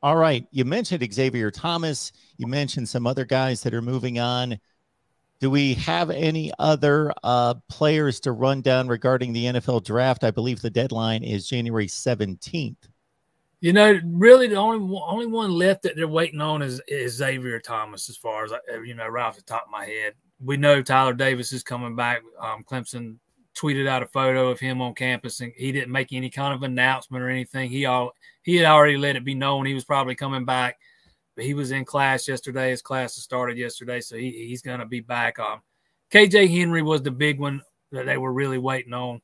All right. You mentioned Xavier Thomas. You mentioned some other guys that are moving on. Do we have any other players to run down regarding the NFL draft? I believe the deadline is January 17th. You know, really the only one left that they're waiting on is Xavier Thomas, as far as, you know, right off the top of my head. We know Tyler Davis is coming back. Clemson tweeted out a photo of him on campus, and he didn't make any kind of announcement or anything. He had already let it be known he was probably coming back, but he was in class yesterday. His class started yesterday, so he's going to be back. KJ Henry was the big one that they were really waiting on.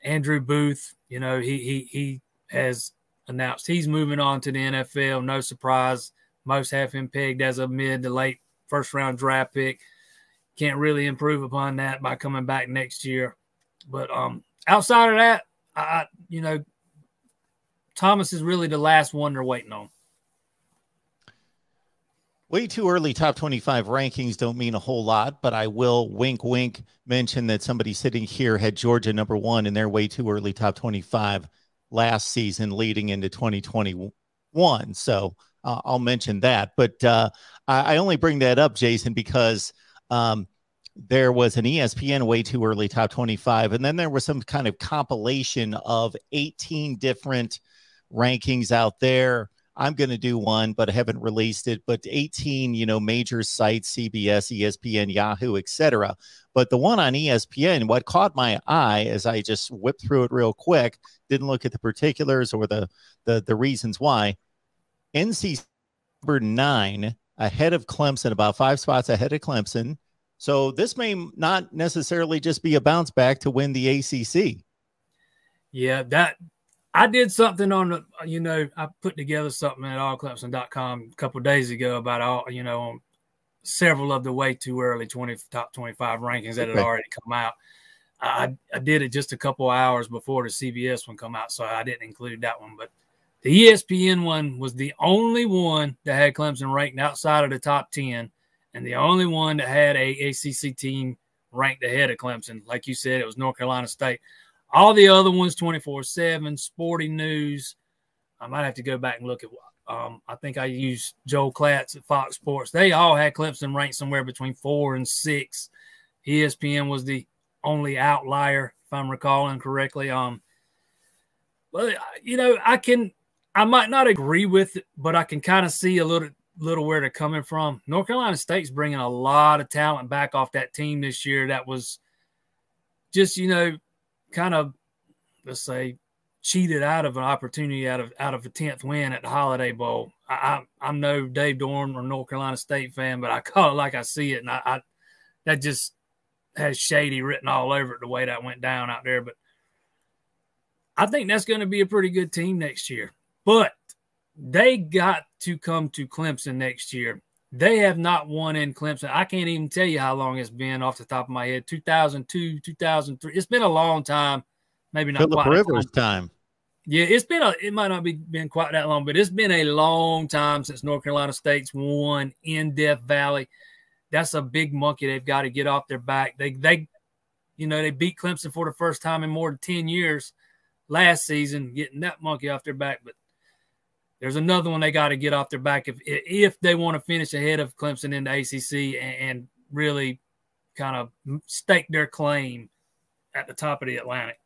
Andrew Booth, you know, he has announced he's moving on to the NFL. No surprise. Most have him pegged as a mid to late first-round draft pick. Can't really improve upon that by coming back next year. But outside of that, you know, Thomas is really the last one they're waiting on. Way too early top 25 rankings don't mean a whole lot, but I will wink, wink, mention that somebody sitting here had Georgia #1 in their way too early top 25 last season leading into 2021. So I'll mention that. But I only bring that up, Jason, because there was an ESPN way too early top 25. And then there was some kind of compilation of 18 different rankings out there. I'm going to do one, but I haven't released it. But 18, you know, major sites, CBS, ESPN, Yahoo, etc. But the one on ESPN, what caught my eye as I just whipped through it real quick, didn't look at the particulars or the reasons why. NC #9 ahead of Clemson, about 5 spots ahead of Clemson. So this may not necessarily just be a bounce back to win the ACC. Yeah, that I did something on the, you know, I put together something at allclemson.com a couple of days ago about all, you know, several of the way too early top 25 rankings that had already come out. I did it just a couple hours before the CBS one come out, so I didn't include that one. But the ESPN one was the only one that had Clemson ranked outside of the top 10, and the only one that had a ACC team ranked ahead of Clemson. Like you said, it was North Carolina State. All the other ones, 24/7, Sporting News. I might have to go back and look at I think I used Joel Klatz at Fox Sports. They all had Clemson ranked somewhere between 4 and 6. ESPN was the only outlier, if I'm recalling correctly. Well, you know, I might not agree with it, but I can kind of see a little where they're coming from. North Carolina State's bringing a lot of talent back off that team this year that was just, you know, kind of, let's say, cheated out of an opportunity out of a 10th win at the Holiday Bowl. I'm no Dave Dorn or North Carolina State fan, but I call it like I see it, and that just has shady written all over it the way that went down out there. But I think that's going to be a pretty good team next year. But they got to come to Clemson next year. They have not won in Clemson. I can't even tell you how long it's been off the top of my head. 2002, 2003. It's been a long time. Maybe not Phillip Rivers time. Yeah, it might not be been quite that long, but it's been a long time since North Carolina State's won in Death Valley. That's a big monkey they've got to get off their back. They you know, they beat Clemson for the first time in more than 10 years last season, getting that monkey off their back. But there's another one they got to get off their back if they want to finish ahead of Clemson in the ACC and really kind of stake their claim at the top of the Atlantic.